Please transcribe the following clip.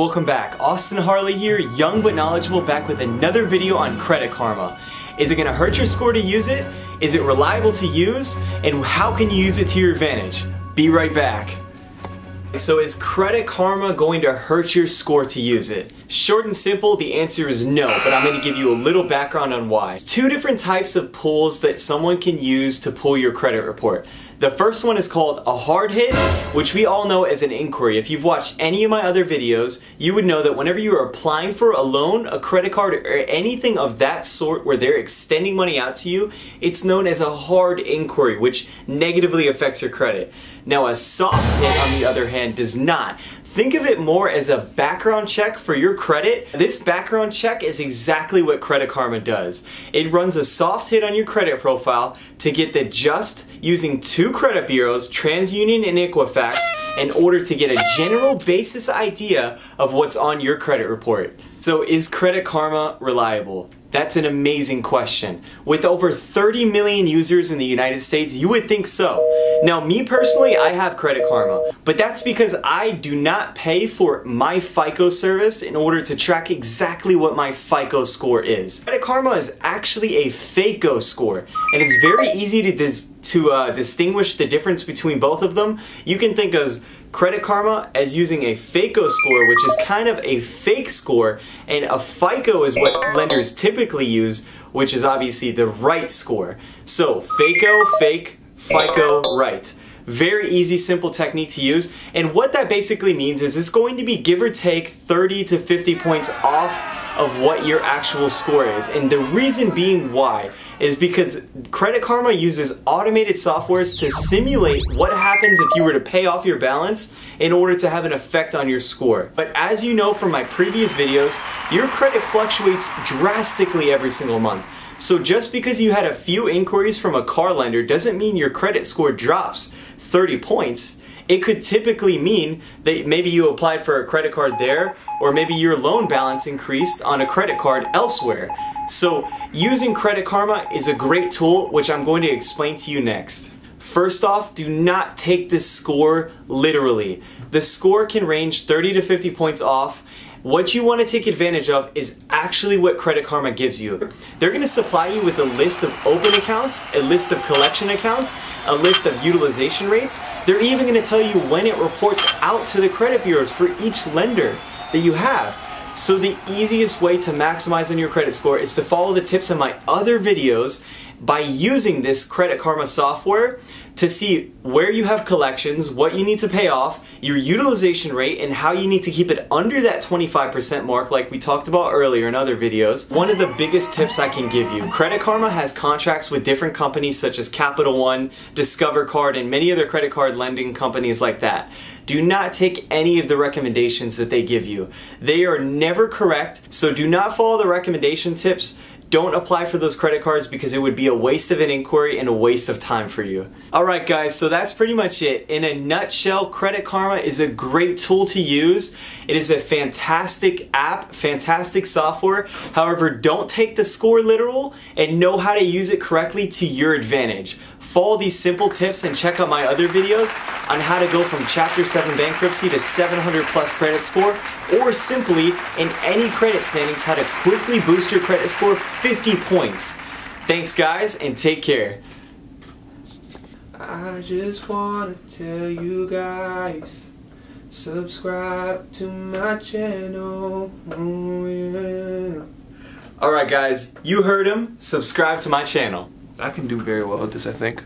Welcome back. Austin Harley here, young but knowledgeable, back with another video on Credit Karma. Is it going to hurt your score to use it? Is it reliable to use? And how can you use it to your advantage? Be right back. So is Credit Karma going to hurt your score to use it? Short and simple, the answer is no, but I'm going to give you a little background on why. Two different types of pulls that someone can use to pull your credit report. The first one is called a hard hit, which we all know as an inquiry. If you've watched any of my other videos, you would know that whenever you are applying for a loan, a credit card, or anything of that sort where they're extending money out to you, it's known as a hard inquiry, which negatively affects your credit. Now, a soft hit, on the other hand, does not. Think of it more as a background check for your credit. This background check is exactly what Credit Karma does. It runs a soft hit on your credit profile to get the just using two credit bureaus, TransUnion and Equifax, in order to get a general basis idea of what's on your credit report. So is Credit Karma reliable? That's an amazing question. With over 30 million users in the United States, you would think so. Now, me personally, I have Credit Karma, but that's because I do not pay for my FICO service in order to track exactly what my FICO score is. Credit Karma is actually a FACO score, and it's very easy to distinguish the difference between both of them. You can think of Credit Karma as using a FACO score, which is kind of a fake score, and a FICO is what lenders typically use, which is obviously the right score. So FACO, fake, FICO, right. Very easy, simple technique to use, and what that basically means is it's going to be give or take 30 to 50 points off of what your actual score is. And the reason being why is because Credit Karma uses automated softwares to simulate what happens if you were to pay off your balance in order to have an effect on your score. But as you know from my previous videos, your credit fluctuates drastically every single month. So just because you had a few inquiries from a car lender doesn't mean your credit score drops 30 points. It could typically mean that maybe you applied for a credit card there, or maybe your loan balance increased on a credit card elsewhere. So using Credit Karma is a great tool, which I'm going to explain to you next. First off, do not take this score literally. The score can range 30 to 50 points off. What you want to take advantage of is actually what Credit Karma gives you. They're going to supply you with a list of open accounts, a list of collection accounts, a list of utilization rates. They're even going to tell you when it reports out to the credit bureaus for each lender that you have. So the easiest way to maximize on your credit score is to follow the tips in my other videos by using this Credit Karma software to see where you have collections, what you need to pay off, your utilization rate, and how you need to keep it under that 25% mark like we talked about earlier in other videos. One of the biggest tips I can give you, Credit Karma has contracts with different companies such as Capital One, Discover Card, and many other credit card lending companies like that. Do not take any of the recommendations that they give you. They are never correct, so do not follow the recommendation tips. Don't apply for those credit cards because it would be a waste of an inquiry and a waste of time for you. Alright guys, so that's pretty much it. In a nutshell, Credit Karma is a great tool to use. It is a fantastic app, fantastic software. However, don't take the score literal and know how to use it correctly to your advantage. Follow these simple tips and check out my other videos on how to go from Chapter 7 bankruptcy to 700 plus credit score, or simply in any credit standings how to quickly boost your credit score 50 points. Thanks guys, and take care. I just wanna tell you guys, subscribe to my channel. Oh, yeah. Alright guys, you heard him. Subscribe to my channel. I can do very well at this, I think.